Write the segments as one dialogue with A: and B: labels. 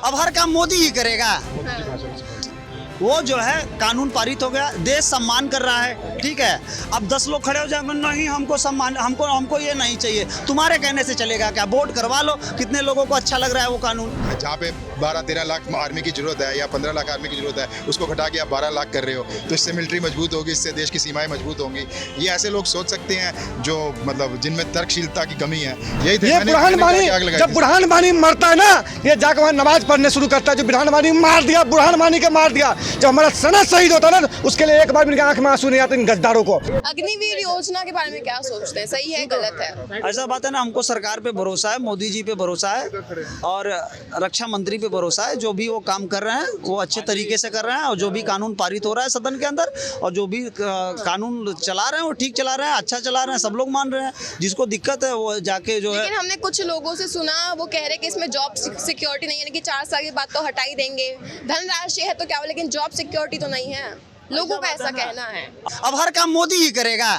A: अब हर काम मोदी ही करेगा। वो जो है कानून पारित हो गया, देश सम्मान कर रहा है, ठीक है। अब 10 लोग खड़े हो जाएंगे, नहीं हमको सम्मान, हमको ये नहीं चाहिए, तुम्हारे कहने से चलेगा क्या? वोट करवा लो, कितने लोगों को अच्छा लग रहा है वो कानून।
B: जहाँ पे 12-13 लाख आर्मी की जरूरत है या 15 लाख आर्मी की जरूरत है, उसको घटा के आप 12 लाख कर रहे हो, तो इससे मिलिट्री मजबूत होगी, इससे देश की सीमाएं मजबूत होंगी। ये ऐसे लोग सोच सकते हैं जो मतलब जिनमें तर्कशीलता की कमी है। यही
C: जब बुरहान वानी मरता है ना, ये जाकर वहाँ नमाज पढ़ने शुरू करता है। जो बुरहान वानी मार दिया, बुरहान वानी के मार दिया, जब हमारा सनद शहीद होता है ना, उसके लिए एक बार मेरी आंख में आंसू नहीं आते इन गद्दारों को।
D: अग्निवीर योजना के बारे में क्या सोचते हैं, सही है गलत है?
A: ऐसा बात है ना, हमको सरकार पे भरोसा है, मोदी जी पे भरोसा है और रक्षा मंत्री पे भरोसा है। जो भी वो काम कर रहे हैं वो अच्छे तरीके से कर रहे हैं, और जो भी कानून पारित हो रहा है सदन के अंदर और जो भी कानून चला रहे हैं वो ठीक चला रहे हैं, अच्छा चला रहे हैं, सब लोग मान रहे हैं। जिसको दिक्कत है वो जाके जो है।
D: लेकिन हमने कुछ लोगों से सुना, वो कह रहे कि इसमें जॉब सिक्योरिटी नहीं है, यानी कि 4 साल के बाद तो हटा ही देंगे, धनराशि है तो क्या हो, लेकिन जॉब सिक्योरिटी तो नहीं है। लोगों का ऐसा कहना है।
A: अब हर काम मोदी ही करेगा।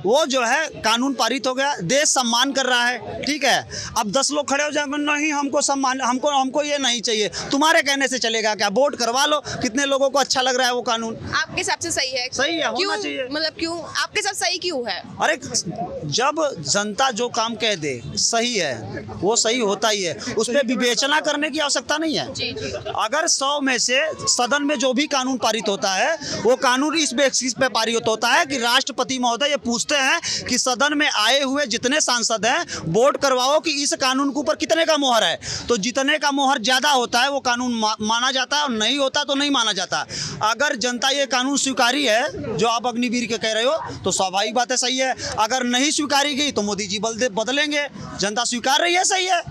A: वो जो है कानून पारित हो गया, देश सम्मान कर रहा है, ठीक है। अब 10 लोग खड़े हो जाएंगे, नहीं हमको सम्मान, हमको ये नहीं चाहिए, तुम्हारे कहने से चलेगा क्या? वोट करवा लो, कितने लोगों को अच्छा लग रहा है वो कानून।
D: आपके हिसाब से सही है?
A: सही है, होना
D: क्यों?
A: चाहिए।
D: मतलब क्यों आपके साथ सही क्यों है?
A: अरे जब जनता जो काम कह दे सही है, वो सही होता ही है, उस पर विवेचना करने की आवश्यकता नहीं है।
D: जी जी।
A: अगर 100 में से सदन में जो भी कानून पारित होता है, वो कानून इस बेसिस पे पारित होता है कि राष्ट्रपति महोदय ये पूछते हैं कि सदन में आए हुए जितने सांसद हैं वोट करवाओ कि इस कानून के ऊपर कितने का मोहर है। तो जितने का मोहर ज़्यादा होता है वो कानून माना जाता है, और नहीं होता तो नहीं माना जाता। अगर जनता ये कानून स्वीकारी है जो आप अग्निवीर के कह रहे हो, तो स्वाभाविक बात है, सही है। अगर नहीं स्वीकारी गई तो मोदी जी बदलेंगे। जनता स्वीकार रही है, सही है।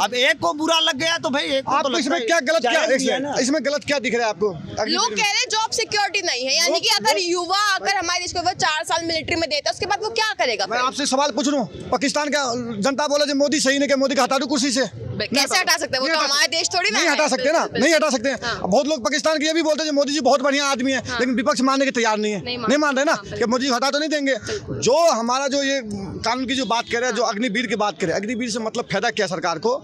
A: अब एक को बुरा लग गया तो भाई एक को तो
C: इसमें क्या गलत, क्या इसमें गलत क्या दिख रहा है आपको?
D: लोग कह रहे हैं जॉब सिक्योरिटी नहीं है, यानी कि अगर युवा अगर हमारे देश को 4 साल मिलिट्री में देता है, उसके बाद वो क्या करेगा?
C: मैं आपसे सवाल पूछ रहा हूँ, पाकिस्तान का जनता बोला जो मोदी सही नहीं, मोदी का हटा दो कुर्सी से।
D: कैसे हटा सकते हैं? वो तो हमारा देश थोड़ी ना
C: नहीं हटा सकते ना, नहीं हटा सकते हैं। बहुत लोग पाकिस्तान के ये भी बोलते हैं मोदी जी बहुत बढ़िया आदमी है, लेकिन विपक्ष मानने के तैयार नहीं है, नहीं मान रहे ना कि मोदी जी हटा तो नहीं देंगे। जो हमारा जो ये कानून की जो बात कर रहे हैं, जो अग्निवीर की बात करें, अग्निवीर से मतलब फायदा क्या सरकार को?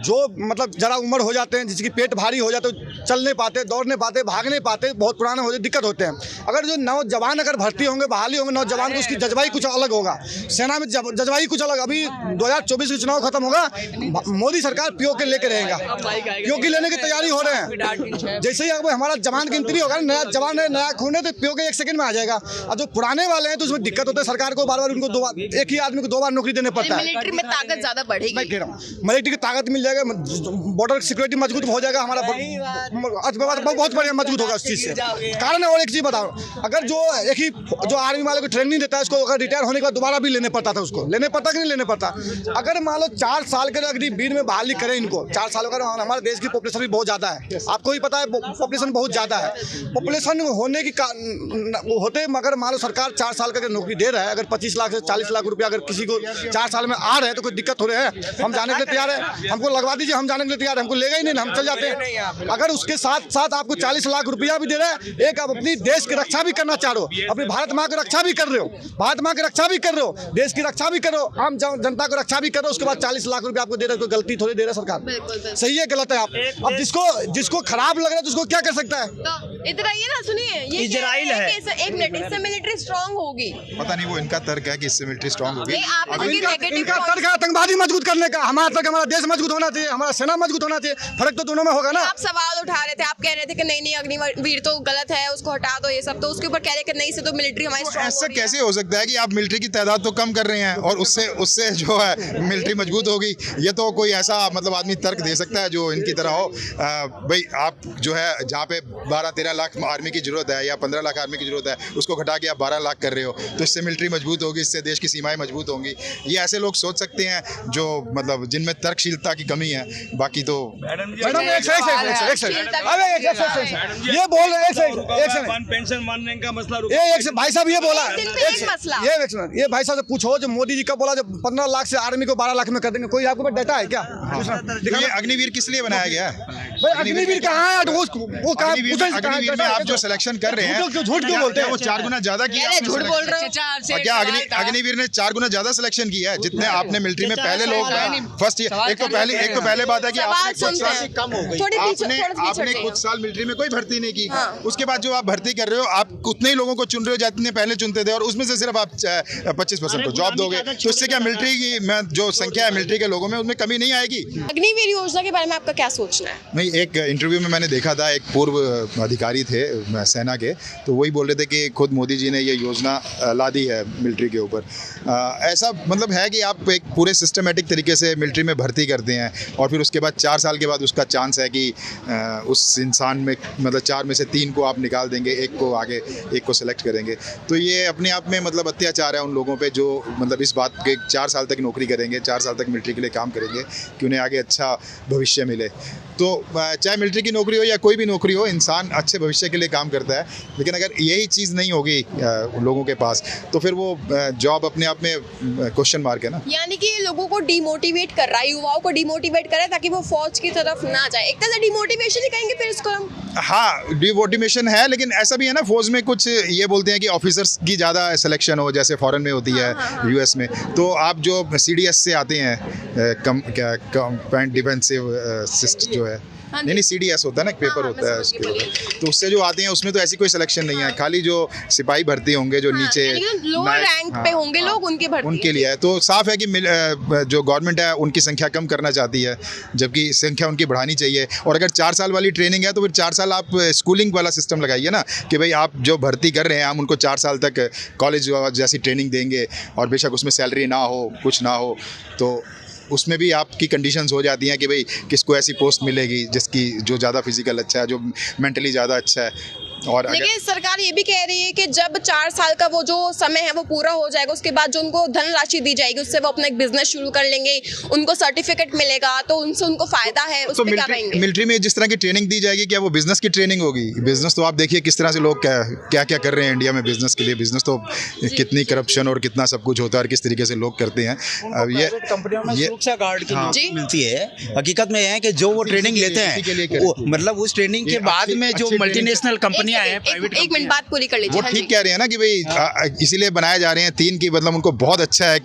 C: जो मतलब जरा उम्र हो जाते हैं, जिसकी पेट भारी हो जाते, चल नहीं पाते, दौड़ नहीं पाते, भाग नहीं पाते, बहुत पुराने हो जाते, दिक्कत होते हैं। अगर जो नौजवान अगर भर्ती होंगे, बहाली होंगे नौजवान, तो उसकी जज्बाई कुछ अलग होगा, सेना में जज्बाई कुछ अलग। अभी 2024 का चुनाव खत्म होगा, मोदी सरकार पीओ के लेकर रहेगा, पीओ की लेने की तैयारी हो रहे हैं। जैसे ही अगर हमारा जवान गिनती होगा, नया जवान है, नया खून है, तो पीओ के 1 सेकंड में आ जाएगा। और जो पुराने वाले हैं तो उसमें दिक्कत होता है, सरकार को बार बार उनको एक ही आदमी को 2 बार नौकरी देने पड़ता है।
D: मिलिट्री में ताकत ज्यादा बढ़ेगी।
C: मैं कह रहा हूँ मिलिट्री की ताकत मिल जाएगा, बॉर्डर सिक्योरिटी मजबूत हो जाएगा, हमारा बहुत बढ़िया मजबूत होगा उस चीज़ से। कारण है, और एक चीज़ बताओ, अगर जो एक ही जो आर्मी वाले को ट्रेनिंग देता है, उसको अगर रिटायर होने के बाद दोबारा भी लेने पड़ता था, उसको लेने पड़ता कि नहीं लेने पड़ता? अगर मान लो 4 साल के अग्निवीर में बहाली करें इनको, 4 सालों का, हमारे देश की पॉपुलेशन भी बहुत ज़्यादा है, आपको ही पता है पॉपुलेशन बहुत ज़्यादा है। पॉपुलेशन होने की होते मगर मान लो सरकार 4 साल का नौकरी दे रहा है, अगर 25 लाख से 40 लाख रुपया अगर किसी को 4 साल में आ रहे हैं तो कोई दिक्कत हो रही है? हम जाने के लिए तैयार है, हमको लगवा दीजिए, हम जाने के लिए तैयार है, हमको लेगा ही नहीं, हम चल जाते हैं। अगर उसके साथ साथ आपको 40 लाख रुपया भी दे रहे हैं, एक आप अपनी देश की रक्षा भी करना चाह रहे हो, अपनी भारत माँ की रक्षा भी कर रहे हो, भारत माँ की रक्षा भी कर रहे हो, देश की रक्षा भी कर रहे हो, आम जनता को रक्षा भी कर रहे हो, उसके बाद 40 लाख रुपया आपको दे रहे हो, कोई गलती थोड़ी दे रहा है सरकार? सही है गलत है? आप अब जिसको खराब लग रहा है तो उसको क्या कर सकता है?
D: तो इधर आइए ना, सुनिए, ये
A: इजराइल है।
D: एक मिनट, इससे मिलिट्री स्ट्रांग होगी।
B: पता नहीं वो इनका तर्क है कि इससे मिलिट्री स्ट्रांग होगी।
C: इनका तर्क है आतंकवादी मजबूत करने का, हमारा तर्क हमारा देश मजबूत होना चाहिए, हमारा सेना मजबूत होना चाहिए। फर्क तो दोनों में होगा ना।
D: आप सवाल उठा रहे थे, आप कह रहे थे कि नहीं अग्निवीर तो गलत है, उसको हटा दो, ये सब, तो उसके ऊपर कह रहे कि नहीं से तो मिलिट्री हमारी स्ट्रांग
B: ऐसा कैसे हो सकता है कि आप मिलिट्री की तादाद तो कम कर रहे हैं और उससे जो है मिलिट्री मजबूत होगी? ये तो कोई ऐसा मतलब आदमी तर्क दे सकता है जो इनकी तरह हो। भाई आप जो है जहाँ पे 12-13 लाख आर्मी की जरूरत है या 15 लाख आर्मी की जरूरत है, उसको घटा के आप 12 लाख कर रहे हो, तो इससे मिलिट्री मजबूत होगी, इससे देश की सीमाएं मजबूत होंगी। ये ऐसे लोग सोच सकते हैं जो मतलब जिनमें तर्कशीलता की कमी है। बाकी तो
C: मैडम ये बोल रहे हैं,
E: पेंशन मानने का मसला
C: भाई साहब ये बोला,
D: मसला
C: ये भाई साहब से पूछो जो मोदी जी का बोला जो 15 लाख से आर्मी को 12 लाख में कर देंगे, कोई आपके पास डाटा है क्या?
B: तो ये अग्निवीर किस लिए बनाया गया है?
C: भाई अग्निवीर कहाँ है? वो कहाँ?
B: अग्निवीर में आप जो सिलेक्शन कर रहे हैं,
C: झूठ क्यों बोलते हैं?
B: वो 4 गुना ज्यादा किया
D: अरे
B: आपने
D: झूठ बोल रहे हो।
B: और क्या अग्निवीर ने 4 गुना ज्यादा सिलेक्शन किया है जितने आपने मिलिट्री में पहले लोग फर्स्ट ईयर? एक तो पहले बात है कि
D: सवाल
B: आपने
D: सुनते हैं।
A: कम हो गई।
D: थोड़ी पीछे,
B: आपने
D: थोड़ा पीछे
B: आपने
D: हटिए।
B: कुछ साल मिलिट्री में कोई भर्ती नहीं की,
D: हाँ।
B: उसके बाद जो आप भर्ती कर रहे हो आप उतने ही लोगों को चुन रहे हो जितने पहले चुनते थे, और उसमें से सिर्फ आप 25% को जॉब दोगे, तो इससे क्या मिलिट्री की जो संख्या है मिलिट्री के लोगों में उसमें कमी नहीं आएगी?
D: अग्निवीर योजना के बारे में आपका क्या सोचना है?
B: नहीं, एक इंटरव्यू में मैंने देखा था, एक पूर्व अधिकारी थे सेना के, तो वही बोल रहे थे कि खुद मोदी जी ने ये योजना ला दी है मिलिट्री के ऊपर। ऐसा मतलब है कि आप एक पूरे सिस्टमेटिक तरीके से मिलिट्री में भर्ती करते हैं और फिर उसके बाद 4 साल के बाद उसका चांस है कि उस इंसान में मतलब 4 में से 3 को आप निकाल देंगे, एक को आगे, एक को सिलेक्ट करेंगे। तो ये अपने आप में मतलब अत्याचार है उन लोगों पे जो मतलब इस बात के 4 साल तक नौकरी करेंगे, 4 साल तक मिलिट्री के लिए काम करेंगे कि उन्हें आगे अच्छा भविष्य मिले। तो चाहे मिलिट्री की नौकरी हो या कोई भी नौकरी हो, इंसान अच्छे भविष्य के लिए काम करता है, लेकिन अगर यही चीज़ नहीं होगी लोगों के पास तो फिर वो जॉब अपने आप में क्वेश्चन मार्क है ना।
D: यानी कि ये लोगों को डिमोटिवेट कर रहा है, युवाओं को डिमोटिवेट कर रहा है ताकि वो फौज की तरफ ना जाए। एक तरह से डिमोटिवेशन ही कहेंगे फिर इसको हम।
B: हाँ, डिमोटिवेशन है, लेकिन ऐसा भी है ना, फौज में कुछ ये बोलते हैं कि ऑफिसर्स की ज़्यादा सिलेक्शन हो, जैसे फॉरेन में होती है, यूएस में। तो आप जो सीडीएस से आते हैं, कंबाइंड डिफेंसिव सिस्टम जो है, नहीं सीडीएस होता है ना, एक पेपर होता है उसके ऊपर, तो उससे जो आते हैं उसमें तो ऐसी कोई सिलेक्शन नहीं है, खाली जो सिपाही भर्ती होंगे जो नीचे
D: लोअर रैंक पे होंगे लोग, उनके भर्ती
B: उनके लिए है। तो साफ है कि जो गवर्नमेंट है उनकी संख्या कम करना चाहती है, जबकि संख्या उनकी बढ़ानी चाहिए। और अगर 4 साल वाली ट्रेनिंग है तो फिर 4 साल आप स्कूलिंग वाला सिस्टम लगाइए ना, कि भाई आप जो भर्ती कर रहे हैं हम उनको 4 साल तक कॉलेज जैसी ट्रेनिंग देंगे, और बेशक उसमें सैलरी ना हो, कुछ ना हो, तो उसमें भी आपकी कंडीशंस हो जाती हैं कि भाई किसको ऐसी पोस्ट मिलेगी जिसकी जो ज़्यादा फिजिकल अच्छा है, जो मेंटली ज़्यादा अच्छा है। और
D: लेकिन सरकार ये भी कह रही है कि जब 4 साल का वो जो समय है वो पूरा हो जाएगा, उसके बाद जो उनको धनराशि दी जाएगी उससे वो अपना एक बिजनेस शुरू कर लेंगे, उनको सर्टिफिकेट मिलेगा, तो उनसे उनको फायदा है। उस
B: तो
D: पे क्या कहेंगे?
B: मिलिट्री में जिस तरह की ट्रेनिंग दी जाएगी, क्या वो बिजनेस की ट्रेनिंग होगी? बिजनेस तो आप देखिए किस तरह से लोग क्या क्या कर रहे हैं इंडिया में बिजनेस के लिए। बिजनेस तो कितनी करप्शन और कितना सब कुछ होता है और किस तरीके से लोग करते हैं। अब ये
A: कंपनियों में सुरक्षा गार्ड की
D: जी।
A: नौकरी मिलती है। हकीकत में है कि जो वो ट्रेनिंग लेते हैं, मतलब उस ट्रेनिंग के बाद में जो मल्टीनेशनल कंपनियां हैं, प्राइवेट,
D: एक मिनट बात पूरी कर लीजिए।
B: वो ठीक कह रहे हैं ना कि भाई इसीलिए बनाए जा रहे हैं 3 की, मतलब उनको बहुत अच्छा है,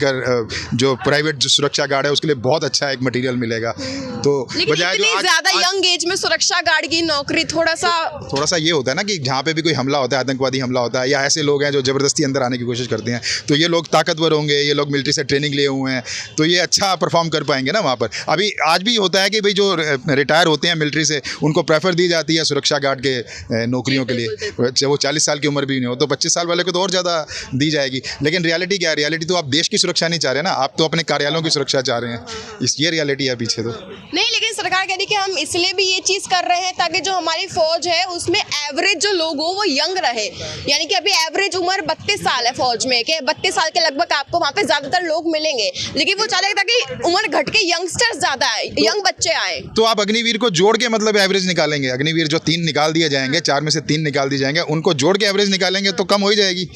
B: जो प्राइवेट जो सुरक्षा गार्ड है उसके लिए बहुत अच्छा एक मटेरियल मिलेगा। तो
D: लेकिन
B: बजाय
D: इतनी ज्यादा यंग एज में सुरक्षा गार्ड की नौकरी थोड़ा सा
B: ये होता है ना कि जहाँ पे भी कोई हमला होता है, आतंकवादी हमला होता है, या ऐसे लोग हैं जो जबरदस्ती अंदर आने की कोशिश करते हैं, तो ये लोग ताकतवर होंगे, ये लोग मिलिट्री से ट्रेनिंग लिए हुए हैं, तो ये अच्छा परफॉर्म कर पाएंगे ना वहाँ पर। अभी आज भी होता है कि भाई जो रिटायर होते हैं मिलिट्री से उनको प्रेफर दी जाती है सुरक्षा गार्ड के नौकरियों के लिए, वो 40 साल की उम्र भी नहीं हो, तो 25 साल वाले को तो और ज़्यादा दी जाएगी। लेकिन रियलिटी क्या है? रियलिटी तो आप देश की सुरक्षा नहीं चाह रहे ना, आप तो अपने कार्यालयों की सुरक्षा चाह रहे हैं। ये रियलिटी है पीछे तो।
D: नहीं, लेकिन सरकार कह रही है कि हम इसलिए भी ये चीज कर रहे हैं ताकि जो हमारी फौज है उसमें एवरेज जो लोग हो वो यंग रहे। यानी कि अभी एवरेज उम्र 32 साल है फौज में, कि 32 साल के लगभग आपको वहाँ पे ज्यादातर लोग मिलेंगे, लेकिन वो चाह रहे हैं ताकि उम्र घट के यंगस्टर्स ज्यादा आए, यंग बच्चे आए।
B: तो आप अग्निवीर को जोड़ के मतलब एवरेज निकालेंगे, अग्निवीर जो 3 निकाल दिए जाएंगे, 4 में से 3 निकाल दिए जाएंगे, उनको जोड़ के एवरेज निकालेंगे तो कम हो ही जाएगी।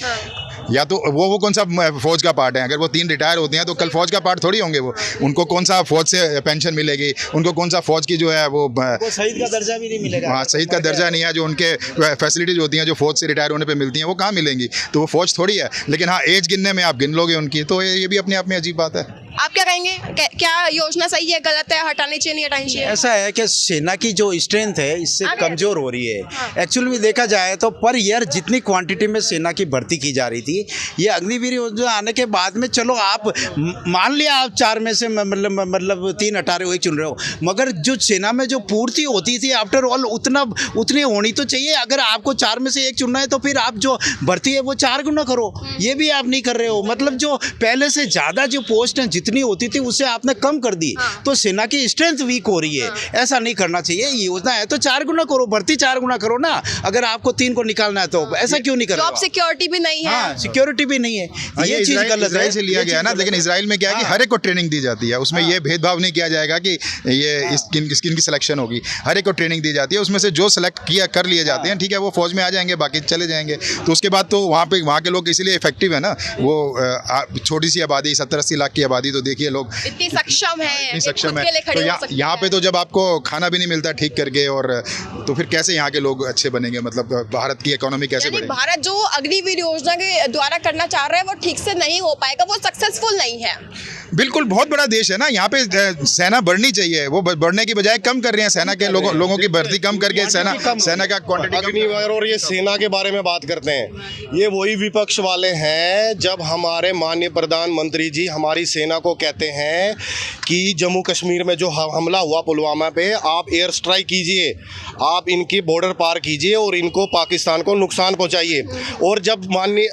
B: या तो वो कौन सा फौज का पार्ट है? अगर वो 3 रिटायर होते हैं तो कल फौज का पार्ट थोड़ी होंगे वो। उनको कौन सा फौज से पेंशन मिलेगी, उनको कौन सा फौज की जो है वो
A: शहीद का दर्जा भी नहीं मिलेगा।
B: हाँ, शहीद का दर्जा नहीं है, जो उनके फैसिलिटीज होती हैं जो फौज से रिटायर होने पे मिलती हैं वो कहाँ मिलेंगी? तो वो फौज थोड़ी है। लेकिन हाँ, एज गिनने में आप गिन लोगे उनकी, तो ये भी अपने आप में अजीब बात है।
D: आप क्या कहेंगे? क्या योजना सही है, गलत है, हटानी चाहिए, नहीं हटानी चाहिए?
A: ऐसा है कि सेना की जो स्ट्रेंथ है इससे कमजोर हो रही है। एक्चुअली में देखा जाए तो पर ईयर जितनी क्वांटिटी में सेना की भर्ती की जा रही थी, ये अग्निवीर योजना आने के बाद में, चलो आप मान लिया आप 4 में से मतलब 3 हटा रहे हो, 1 चुन रहे हो, मगर जो सेना में जो पूर्ति होती थी आफ्टर ऑल उतनी होनी तो चाहिए। अगर आपको 4 में से 1 चुनना है तो फिर आप जो भर्ती है वो 4 गुना करो, ये भी आप नहीं कर रहे हो। मतलब जो पहले से ज़्यादा जो पोस्ट हैं जितनी होती थी उससे आपने कम कर दी, तो सेना की स्ट्रेंथ वीक हो रही है। ऐसा नहीं करना चाहिए। ये योजना है तो 4 गुना करो, भर्ती 4 गुना करो ना। अगर आपको 3 को निकालना है तो ऐसा क्यों नहीं कर रहे हो?
D: जॉब सिक्योरिटी भी नहीं है।
A: हाँ, सिक्योरिटी भी नहीं है, ये चीज गलत है।
B: इजराइल से लिया गया ना, लेकिन इजराइल में क्या है कि हर एक को ट्रेनिंग दी जाती है, उसमें ये भेदभाव नहीं किया जाएगा कि ये किन की सिलेक्शन होगी। हर एक को ट्रेनिंग दी जाती है, उसमें से जो सिलेक्ट कर लिए जाते हैं, ठीक है, वो फौज में आ जाएंगे, बाकी चले जाएंगे। तो उसके बाद तो वहाँ के लोग इसीलिए इफेक्टिव है ना। वो छोटी सी आबादी, 70-80 लाख की आबादी तो तो देखिए लोग
D: इतनी सक्षम है,
B: इतनी सक्षम
D: खुद के लिए
B: है।
D: खड़े
B: तो
D: हो सकते
B: यहाँ पे
D: हैं।
B: तो जब आपको खाना भी नहीं मिलता ठीक करके, और तो फिर कैसे यहाँ के लोग अच्छे बनेंगे, मतलब भारत की इकोनॉमी कैसे
D: यानी
B: बढ़ेगी?
D: भारत जो अग्निवीर योजना के द्वारा करना चाह रहा है वो ठीक से नहीं हो पाएगा, वो सक्सेसफुल नहीं है।
B: बिल्कुल, बहुत बड़ा देश है ना, यहाँ पे सेना बढ़नी चाहिए, वो बढ़ने की बजाय कम कर रहे हैं। सेना के लोगों की भर्ती कम करके सेना का क्वांटिटी कम।
E: अग्निवीर और ये सेना के बारे में बात करते हैं, ये वही विपक्ष वाले हैं जब हमारे माननीय प्रधानमंत्री जी हमारी सेना को कहते हैं कि जम्मू कश्मीर में जो हमला हुआ पुलवामा पे, आप एयर स्ट्राइक कीजिए, आप इनकी बॉर्डर पार कीजिए और इनको पाकिस्तान को नुकसान पहुंचाइए। और जब माननीय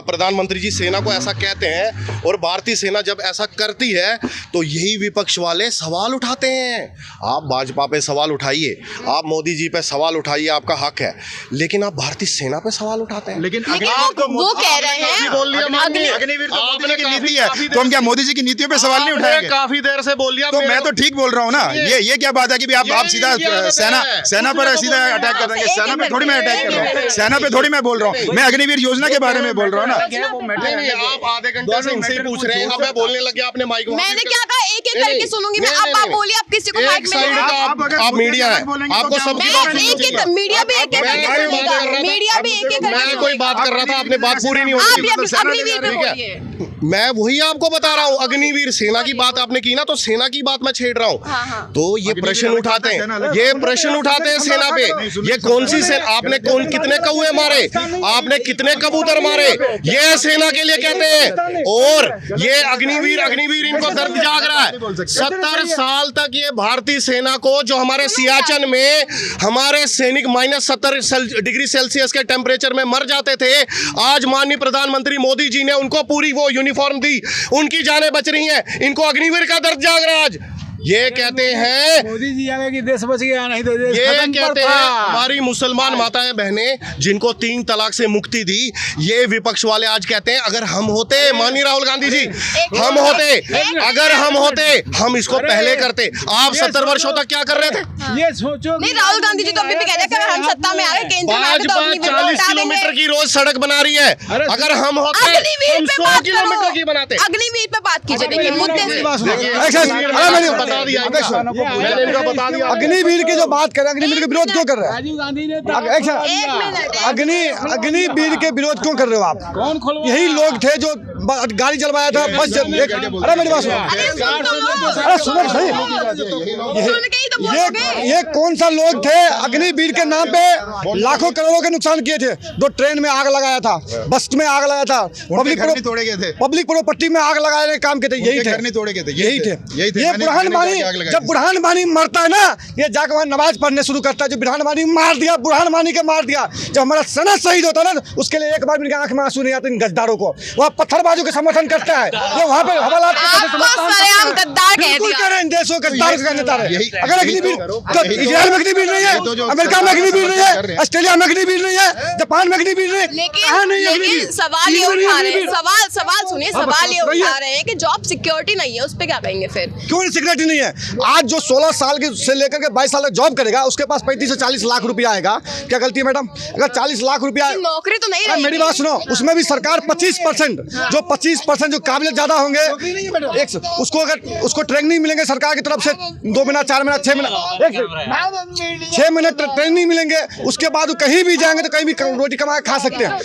E: प्रधानमंत्री जी सेना को ऐसा कहते हैं और भारतीय सेना जब ऐसा करती है तो यही विपक्ष वाले सवाल उठाते हैं। आप भाजपा पे सवाल उठाइए, आप मोदी जी पे सवाल उठाइए, आपका हक है, लेकिन आप भारतीय सेना पे सवाल उठाते हैं।
B: लेकिन
D: वो कह रहे हैं
B: अग्निवीर तो मोदी जी की नीति है, तो हम क्या मोदी जी की नीतियों पे सवाल नहीं उठाएंगे?
E: काफी देर से बोल लिया,
B: तो मैं तो ठीक बोल रहा हूँ ना। ये क्या बात है कि आप सीधा सेना पर सीधा अटैक कर देंगे? सेना पे थोड़ी मैं अटैक कर रहा हूँ, सेना पे थोड़ी मैं बोल रहा हूँ, मैं अग्निवीर योजना के बारे में बोल रहा हूँ ना।
E: नहीं, आप आधे घंटे से इनसे ही पूछ रहे हैं, अब मैं बोलने लग गया, आपने माइक
D: मैंने क्या कहा, एक एक करके सुनूंगी मैं। अब आप बोलिए, आप किसी को माइक
E: एक
D: में
E: साइड
D: नहीं।
E: का आप मीडिया है, आपको सबकी बात
D: मैं
E: सुननी
D: एक एक
E: चाहिए।
D: मीडिया भी एक एक करके सुनेगा, मीडिया भी एक एक करके
E: मैं कोई बात कर रहा था, आपने बात पूरी नहीं
D: आप
E: होती।
D: भी अग्निवीर पे
E: ठीक है,
D: बोलिए।
E: मैं वही आपको बता रहा हूँ, अग्निवीर सेना की बात आपने की ना, तो सेना की बात मैं छेड़ रहा हूँ। तो ये प्रश्न उठाते हैं, ये प्रश्न उठाते हैं सेना पे, ये कौन सी सेना, आपने कितने कौवे मारे, आपने कितने कबूतर मारे, ये सेना के लिए कहते हैं। और ये अग्निवीर इनको दर्द जाग रहा है। 70 साल तक ये भारतीय सेना को, जो हमारे सियाचिन में हमारे सैनिक -70 डिग्री सेल्सियस के टेम्परेचर में मर जाते थे, आज माननीय प्रधानमंत्री मोदी जी ने उनको पूरी वो यूनिफॉर्म दी, उनकी जानें बच रही हैं। इनको अग्निवीर का दर्द जाग रहा है आज। ये कहते हैं
F: मोदी जी आगे कि देश बच गया, नहीं तो देश
E: ये
F: खत्म
E: कहते
F: पर था।
E: हैं हमारी मुसलमान माताएं बहनें जिनको 3 तलाक से मुक्ति दी, ये विपक्ष वाले आज कहते हैं अगर हम होते, माननीय राहुल गांधी जी, हम होते, अगर हम होते, हम इसको पहले करते। आप 70 वर्षों तक क्या कर रहे थे?
F: ये सोचो
D: नहीं, राहुल गांधी जी तो अभी भी कह रहे हैं कि अगर हम सत्ता में आ गए, केंद्र में आ गए तो
E: भाजपा
D: अग्निवीर को
E: 40
D: हटा देंगे।
E: किलोमीटर की रोज सड़क बना रही है, अगर हम होते
D: अग्निवीर
E: हम
D: पे
E: 100
D: बात
E: किलोमीटर की
D: करो,
E: बनाते।
D: अग्निवीर पे बात कीजिए। देखिए मुद्दे से
E: बता दिया, मैंने इनका बता दिया।
C: अग्निवीर की जो बात कर रहे हैं, अग्निवीर के विरोध क्यों कर रहे हैं?
F: राजीव गांधी ने
D: एक मिनट,
C: अग्निवीर के विरोध क्यों कर रहे हो आप?
F: कौन खुलवा?
C: यही लोग थे जो गाड़ी जलवाया था, बस अरे मेरी बात सुनो, अरे सुनो सही।
D: सुन के ही तो बोलोगे।
C: ये कौन सा लोग थे अग्निवीर के नाम पे लाखों करोड़ों के नुकसान किए थे? जो ट्रेन में आग लगाया था, बस में आग लगाया था,
B: तोड़े गए थे,
C: पब्लिक प्रॉपर्टी में आग लगाने काम किए थे, यही थे,
B: नहीं तोड़े गए थे,
C: यही थे। ये बुरहान वानी, जब बुरहान वानी मरता है ना, ये जाकर वहाँ नमाज पढ़ने शुरू करता है। जो बुरहान वानी मार दिया, बुरहान वानी के मार दिया, जब हमारा सनद शहीद होता है ना, उसके लिए एक बार मेरी आंख में आंसू नहीं आते इन गद्दारों को। वह पत्थरबाजों के समर्थन करता है, ये वहाँ पे हवालात
D: गद्दार कह
C: बिल्कुल
D: दिया।
C: कह रहे हैं, देशों के गद्दार का नेता रहे। अगर अग्निवीर तो इजराइल में अग्निवीर नहीं है, अमेरिका में अग्निवीर नहीं है, ऑस्ट्रेलिया में अग्निवीर नहीं है, जापान में अग्निवीर नहीं है, कहाँ नहीं है अग्निवीर?
D: लेकिन सवाल ये उठा रहे हैं, सवाल सुनिए, सवाल ये उठा रहे हैं कि जॉब सिक्योरिटी नहीं है, उस पे क्या कहेंगे फिर?
C: क्यों सिक्योरिटी नहीं है? आज जो 16 साल से लेकर के 22 साल तक जॉब करेगा, उसके पास 35 से 40 लाख रुपया आएगा। क्या गलती है मैडम? अगर 40 लाख रुपया,
D: नौकरी तो नहीं
C: मेरी
D: रहेगी।
C: बात सुनो, उसमें भी सरकार 25%, जो 25% जो काबिलियत ज्यादा होंगे, उसको अगर उसको ट्रेनिंग मिलेंगे सरकार की तरफ से 2 महीना, 4 महीना, 6 महीना, 6 महीने ट्रेनिंग मिलेंगे, उसके बाद वो कहीं भी जाएंगे तो कहीं भी रोटी कमा के खा सकते हैं।